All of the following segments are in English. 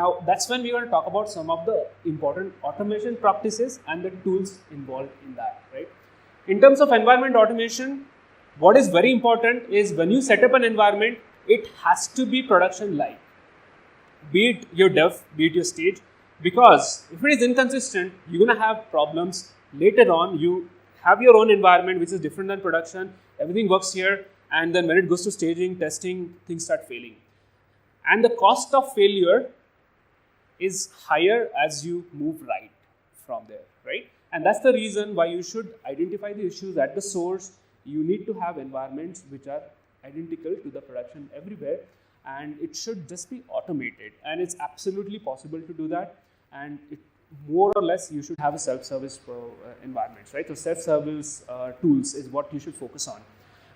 Now that's when we're going to talk about some of the important automation practices and the tools involved in that, right? In terms of environment automation, what is very important is when you set up an environment, it has to be production-like. Be it your dev, be it your stage, because if it is inconsistent, you're going to have problems later on. You have your own environment which is different than production, everything works here, and then when it goes to staging, testing, things start failing. And the cost of failure is higher as you move right from there, right? And that's the reason why you should identify the issues at the source. You need to have environments which are identical to the production everywhere, and it should just be automated, and it's absolutely possible to do that. And more or less you should have a self-service environments, right? So self-service tools is what you should focus on,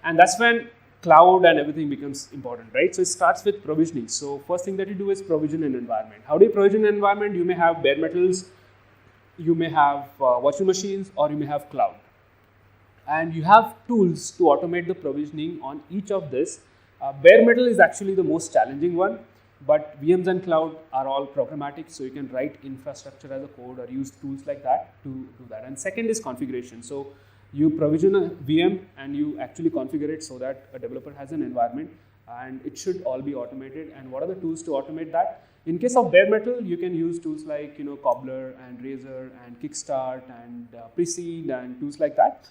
and that's when cloud and everything becomes important, right? So it starts with provisioning. So first thing that you do is provision an environment. How do you provision an environment? You may have bare metals, you may have virtual machines, or you may have cloud. And you have tools to automate the provisioning on each of this. Bare metal is actually the most challenging one, but VMs and cloud are all programmatic, so you can write infrastructure as a code or use tools like that to do that. And second is configuration. So you provision a VM and you actually configure it so that a developer has an environment, and it should all be automated. And what are the tools to automate that? In case of bare metal, you can use tools like Cobbler and Razor and Kickstart and Precede and tools like that.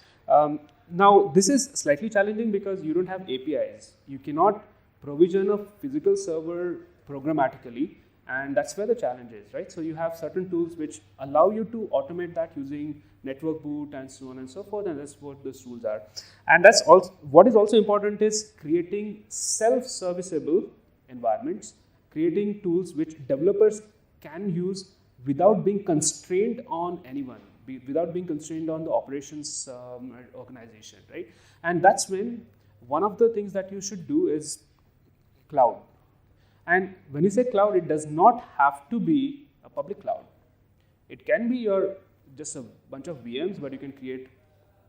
Now this is slightly challenging because you don't have APIs. You cannot provision a physical server programmatically, and that's where the challenge is, right? So you have certain tools which allow you to automate that using network boot and so on and so forth, and that's what those tools are. And that's also what is also important is creating self-serviceable environments, creating tools which developers can use without being constrained on anyone, without being constrained on the operations organization, right? And that's when one of the things that you should do is cloud. And when you say cloud, it does not have to be a public cloud. It can be just a bunch of VMs, but you can create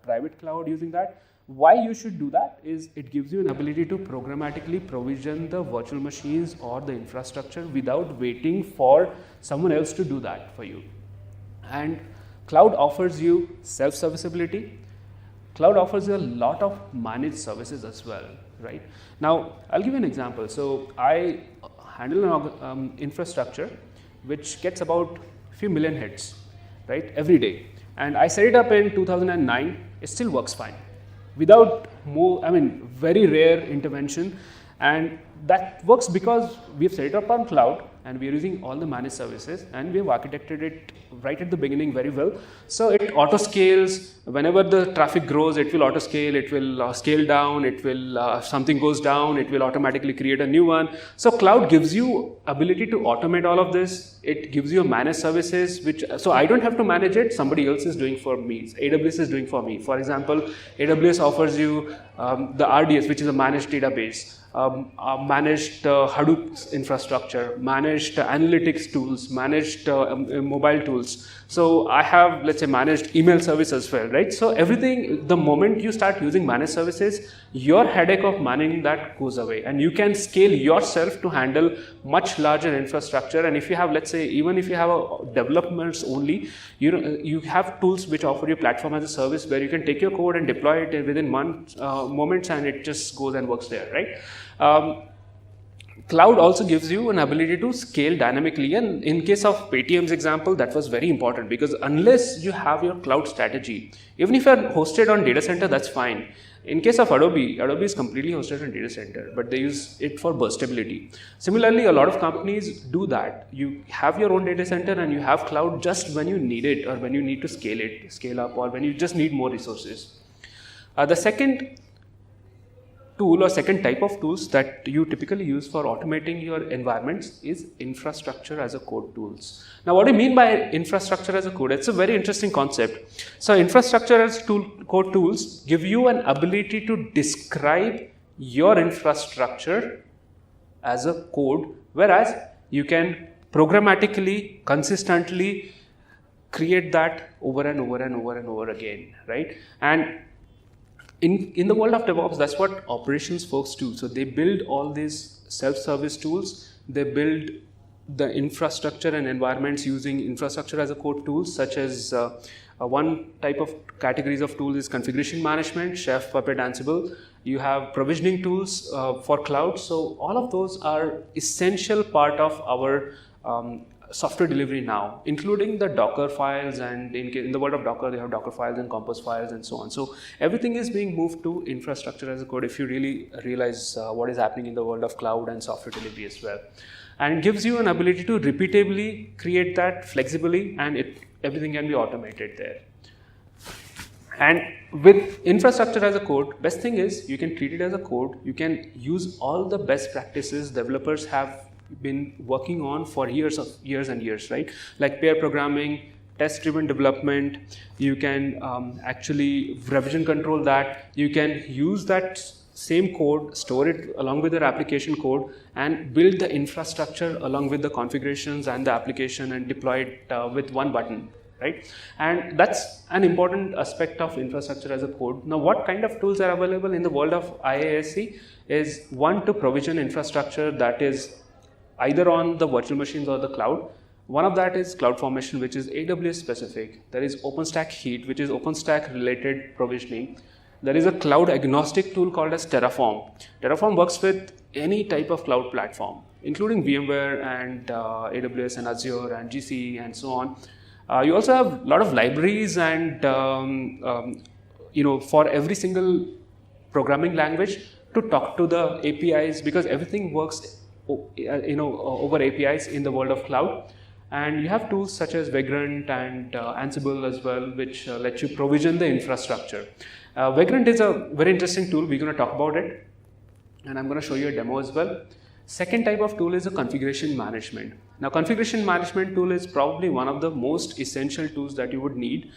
private cloud using that. Why you should do that is it gives you an ability to programmatically provision the virtual machines or the infrastructure without waiting for someone else to do that for you. And cloud offers you self-serviceability. Cloud offers you a lot of managed services as well, right? Now, I'll give you an example. So I handle an infrastructure which gets about a few million hits, right, every day. And I set it up in 2009. It still works fine without very rare intervention. And that works because we've set it up on cloud and we're using all the managed services, and we've architected it right at the beginning very well. So it auto scales. Whenever the traffic grows, it will auto scale, it will scale down, it will, if something goes down, it will automatically create a new one. So cloud gives you ability to automate all of this. It gives you managed services, so I don't have to manage it, somebody else is doing for me. AWS is doing for me. For example, AWS offers you the RDS, which is a managed database. Managed Hadoop infrastructure, managed analytics tools, managed mobile tools. So I have, let's say, managed email service as well, right? So everything, the moment you start using managed services, your headache of managing that goes away, and you can scale yourself to handle much larger infrastructure. And if you have, let's say, even if you have developments only, you have tools which offer you platform as a service where you can take your code and deploy it within moments, and it just goes and works there, right? Cloud also gives you an ability to scale dynamically, and in case of Paytm's example, that was very important because unless you have your cloud strategy, even if you are hosted on data center, that's fine. In case of Adobe is completely hosted on data center, but they use it for burstability. Similarly, a lot of companies do that. You have your own data center and you have cloud just when you need it, or when you need to scale up, or when you just need more resources. The second tool or second type of tools that you typically use for automating your environments is infrastructure as a code tools. Now, what do you mean by infrastructure as a code? It's a very interesting concept. So infrastructure as code tools give you an ability to describe your infrastructure as a code, whereas you can programmatically, consistently create that over and over and over and over again, right? And in the world of DevOps, that's what operations folks do. So they build all these self-service tools. They build the infrastructure and environments using infrastructure as a code tools, such as one type of categories of tools is configuration management, Chef, Puppet, Ansible. You have provisioning tools for cloud. So all of those are essential part of our software delivery now, including the Docker files, and in the world of Docker, they have Docker files and Compose files and so on. So everything is being moved to infrastructure as a code if you really realize what is happening in the world of cloud and software delivery as well. And it gives you an ability to repeatably create that flexibly, and everything can be automated there. And with infrastructure as a code, best thing is you can treat it as a code. You can use all the best practices developers have been working on for years and years, right? Like pair programming, test-driven development. You can actually revision control that. You can use that same code, store it along with your application code, and build the infrastructure along with the configurations and the application and deploy it with one button, right? And that's an important aspect of infrastructure as a code. Now, what kind of tools are available in the world of IaaC is one to provision infrastructure that is either on the virtual machines or the cloud. One of that is CloudFormation, which is AWS specific. There is OpenStack Heat, which is OpenStack related provisioning. There is a cloud agnostic tool called as Terraform. Terraform works with any type of cloud platform, including VMware and AWS and Azure and GCE and so on. You also have a lot of libraries and for every single programming language to talk to the APIs, because everything works over APIs in the world of cloud. And you have tools such as Vagrant and Ansible as well, which let you provision the infrastructure. Vagrant is a very interesting tool. We're going to talk about it, and I'm going to show you a demo as well. Second type of tool is a configuration management. Now, configuration management tool is probably one of the most essential tools that you would need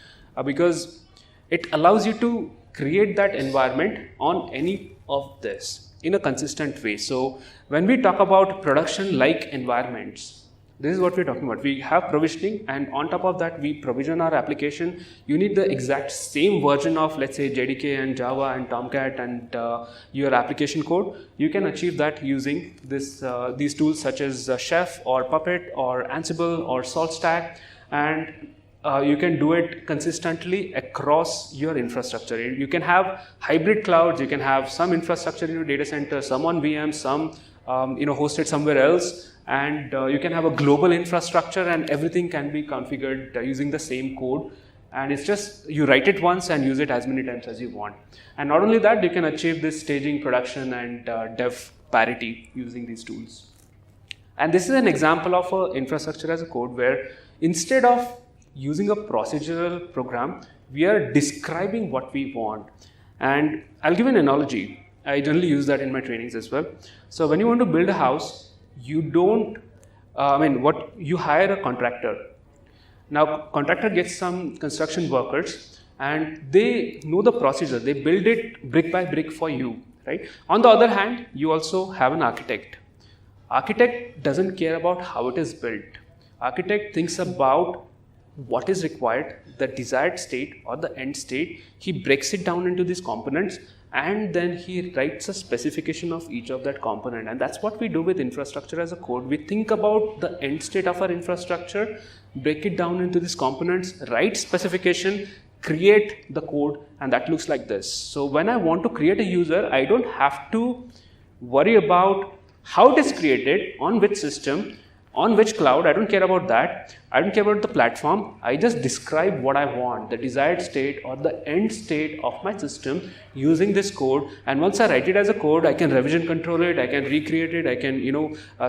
because it allows you to create that environment on any of this in a consistent way. So when we talk about production-like environments, this is what we're talking about. We have provisioning, and on top of that, we provision our application. You need the exact same version of, let's say, JDK and Java and Tomcat and your application code. You can achieve that using these tools such as Chef or Puppet or Ansible or SaltStack, and you can do it consistently across your infrastructure. You can have hybrid clouds. You can have some infrastructure in your data center, some on VM, some hosted somewhere else. And you can have a global infrastructure, and everything can be configured using the same code. And it's just you write it once and use it as many times as you want. And not only that, you can achieve this staging, production, and dev parity using these tools. And this is an example of an infrastructure as a code where instead of using a procedural program, we are describing what we want. And I'll give an analogy. I generally use that in my trainings as well. So when you want to build a house, you don't, you hire a contractor. Now, contractor gets some construction workers and they know the procedure. They build it brick by brick for you, right? On the other hand, you also have an architect. Architect doesn't care about how it is built. Architect thinks about what is required, the desired state or the end state. He breaks it down into these components, and then he writes a specification of each of that component. And that's what we do with infrastructure as a code. We think about the end state of our infrastructure, break it down into these components, write specification, create the code, and that looks like this. So when I want to create a user, I don't have to worry about how it is created, on which system, on which cloud. I don't care about that. I don't care about the platform. I just describe what I want, the desired state or the end state of my system using this code. And once I write it as a code, I can revision control it, I can recreate it, I can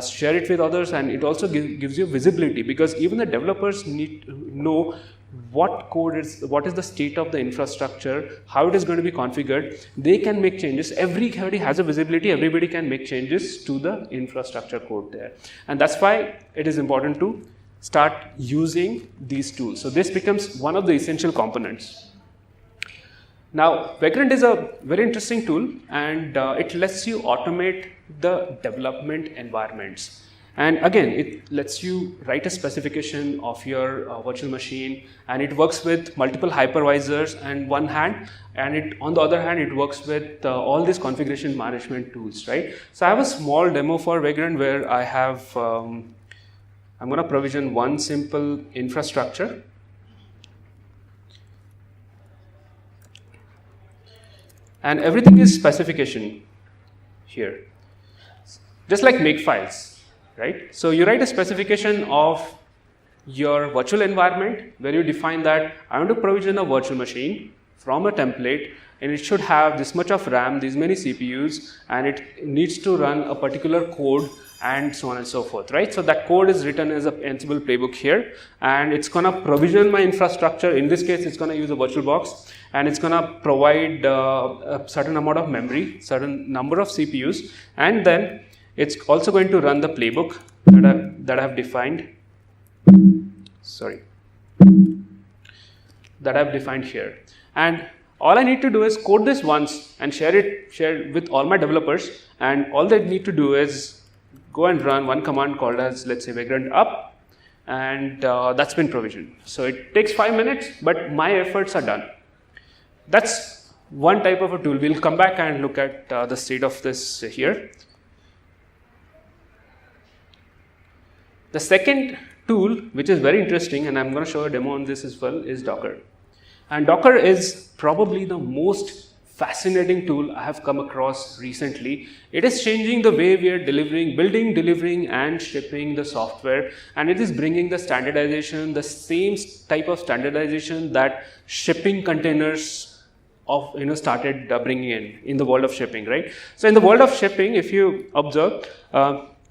share it with others, and it also gives you visibility, because even the developers need to know what is the state of the infrastructure, how it is going to be configured. They can make changes. Everybody has a visibility. Everybody can make changes to the infrastructure code there. And that's why it is important to start using these tools. So this becomes one of the essential components. Now, Vagrant is a very interesting tool, and it lets you automate the development environments. And again, it lets you write a specification of your virtual machine, and it works with multiple hypervisors on one hand, and on the other hand, it works with all these configuration management tools, right? So I have a small demo for Vagrant where I have I'm going to provision one simple infrastructure. And everything is specification here. Just like makefiles, right? So you write a specification of your virtual environment where you define that I want to provision a virtual machine from a template, and it should have this much of RAM, these many CPUs, and it needs to run a particular code and so on and so forth, right? So that code is written as a Ansible playbook here, and it's going to provision my infrastructure. In this case, it's going to use a virtual box, and it's going to provide a certain amount of memory, certain number of CPUs, and then it's also going to run the playbook that I have defined. That I've defined here. And all I need to do is code this once and share it with all my developers, and all they need to do is go and run one command called as, let's say, Vagrant up, and that's been provisioned. So it takes 5 minutes, but my efforts are done. That's one type of a tool. We'll come back and look at the state of this here. The second tool, which is very interesting, and I'm going to show a demo on this as well, is Docker. And Docker is probably the most fascinating tool I have come across recently. It is changing the way we are building, delivering, and shipping the software, and it is bringing the standardization, the same type of standardization that shipping containers started bringing in the world of shipping, right? So in the world of shipping, if you observe,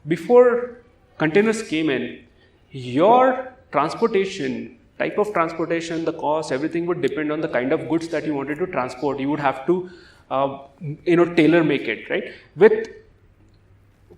before containers came in, your type of transportation, the cost, everything would depend on the kind of goods that you wanted to transport. You would have to, tailor make it, right? With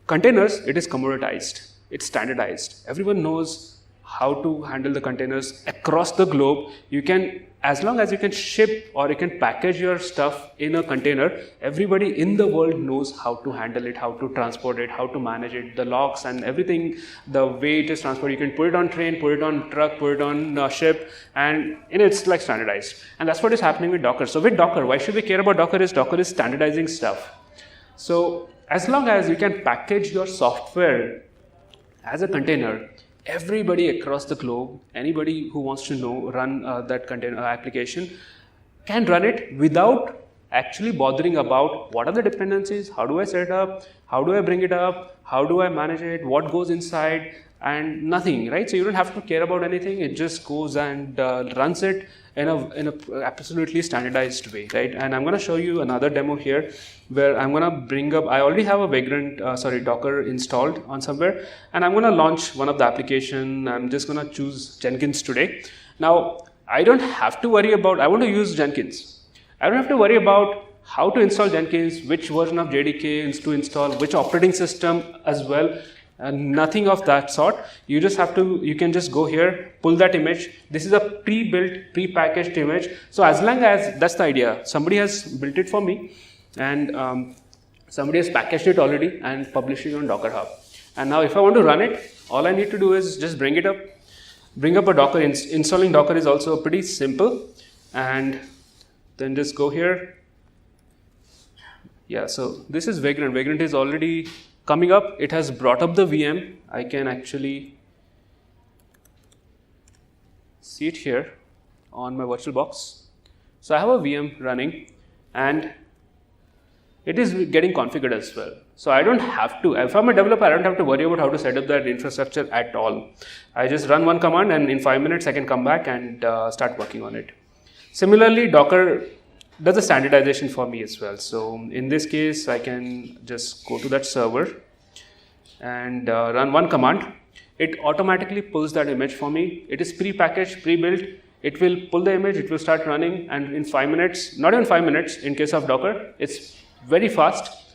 containers, it is commoditized, it's standardized. Everyone knows how to handle the containers across the globe. You can, as long as you can ship or you can package your stuff in a container, everybody in the world knows how to handle it, how to transport it, how to manage it, the locks and everything, the way it is transported. You can put it on train, put it on truck, put it on ship, and it's like standardized. And that's what is happening with Docker. So with Docker, why should we care about Docker? Docker is standardizing stuff. So as long as you can package your software as a container, everybody across the globe, anybody who wants to run that container application can run it without actually bothering about what are the dependencies, how do I set it up, how do I bring it up, how do I manage it, what goes inside, and nothing, right? So you don't have to care about anything. It just goes and runs it in a absolutely standardized way, right? And I'm going to show you another demo here where I'm going to bring up, I already have a Vagrant, Docker installed on somewhere, and I'm going to launch one of the application. I'm just going to choose Jenkins today. Now, I don't have to worry about, I want to use Jenkins. I don't have to worry about how to install Jenkins, which version of JDK is to install, which operating system as well. Nothing of that sort. You can just go here, pull that image. This is a pre-built, pre-packaged image. So as long as, that's the idea, somebody has built it for me, and somebody has packaged it already and published it on Docker Hub. And now if I want to run it, all I need to do is just bring up a Docker. Installing Docker is also pretty simple, and then just go here. Yeah, so this is Vagrant. Vagrant is already coming up. It has brought up the VM. I can actually see it here on my virtual box. So I have a VM running, and it is getting configured as well. So I don't have to, if I'm a developer, I don't have to worry about how to set up that infrastructure at all. I just run one command, and in 5 minutes I can come back and start working on it. Similarly, Docker does the standardization for me as well. So in this case, I can just go to that server and run one command. It automatically pulls that image for me. It is pre-packaged, pre-built. It will pull the image, it will start running, and in 5 minutes, not even 5 minutes in case of Docker, it's very fast.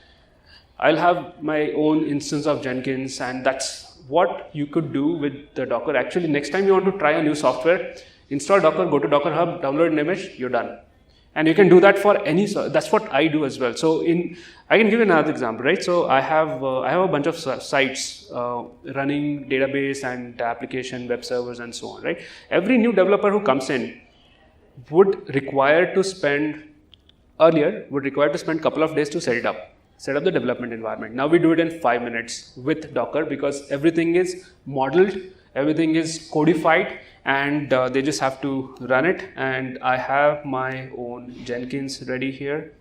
I'll have my own instance of Jenkins, and that's what you could do with the Docker. Actually, next time you want to try a new software, install Docker, go to Docker Hub, download an image, you're done. And you can do that for any, that's what I do as well. So I can give you another example, right? So I have a bunch of sites running database and application, web servers, and so on, right? Every new developer who comes in would require to spend a couple of days to set up the development environment. Now we do it in 5 minutes with Docker, because everything is modeled, Everything is codified, and they just have to run it. And I have my own Jenkins ready here,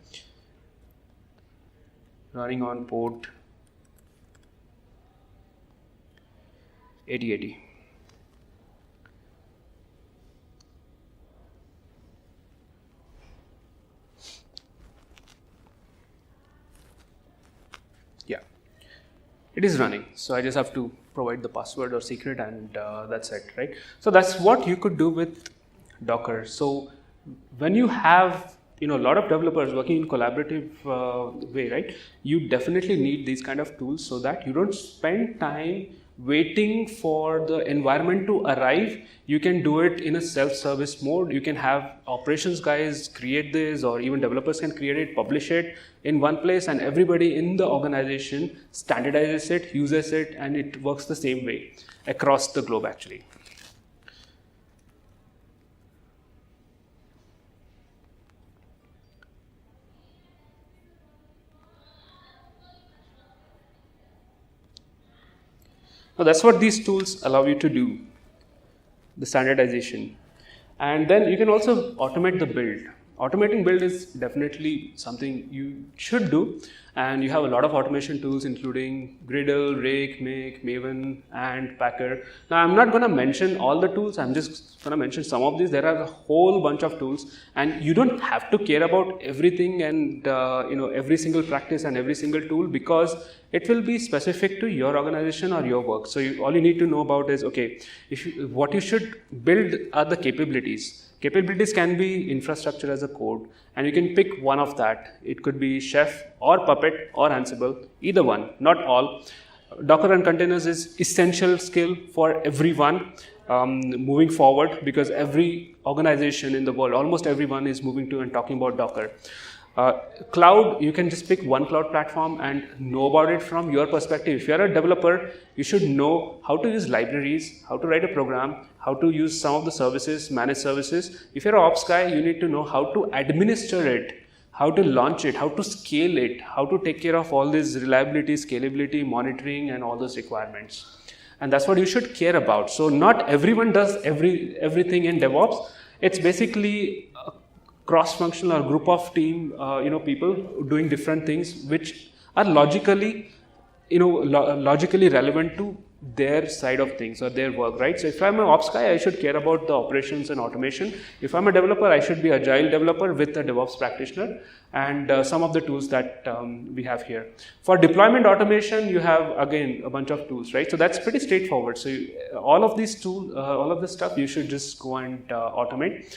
running on port 8080. Yeah, it is running. So I just have to provide the password or secret, and that's it, right? So that's what you could do with Docker. So when you have a lot of developers working in collaborative way, right? You definitely need these kind of tools so that you don't spend time waiting for the environment to arrive. You can do it in a self-service mode. You can have operations guys create this, or even developers can create it, publish it in one place, and everybody in the organization standardizes it, uses it, and it works the same way across the globe actually. Now that's what these tools allow you to do, the standardization. And then you can also automate the build. Automating build is definitely something you should do, and you have a lot of automation tools including Gradle, Rake, Make, Maven, and Packer. Now I'm not going to mention all the tools, I'm just going to mention some of these. There are a whole bunch of tools, and you don't have to care about everything and every single practice and every single tool, because it will be specific to your organization or your work. So all you need to know about is, okay, what you should build are the capabilities. Capabilities can be infrastructure as a code, and you can pick one of that. It could be Chef or Puppet or Ansible, either one, not all. Docker and containers is essential skill for everyone moving forward, because every organization in the world, almost everyone, is moving to and talking about Docker. Cloud, you can just pick one cloud platform and know about it from your perspective. If you're a developer, you should know how to use libraries, how to write a program, how to use some of the services, managed services. If you're an ops guy, you need to know how to administer it, how to launch it, how to scale it, how to take care of all this reliability, scalability, monitoring, and all those requirements. And that's what you should care about. So not everyone does everything in DevOps. It's basically a cross-functional or group of team, people doing different things which are logically relevant to their side of things or their work, right? So if I'm an ops guy, I should care about the operations and automation. If I'm a developer, I should be agile developer with a DevOps practitioner, and some of the tools that we have here. For deployment automation, you have again a bunch of tools, right? So that's pretty straightforward. So all of these tools, all of this stuff, you should just go and automate.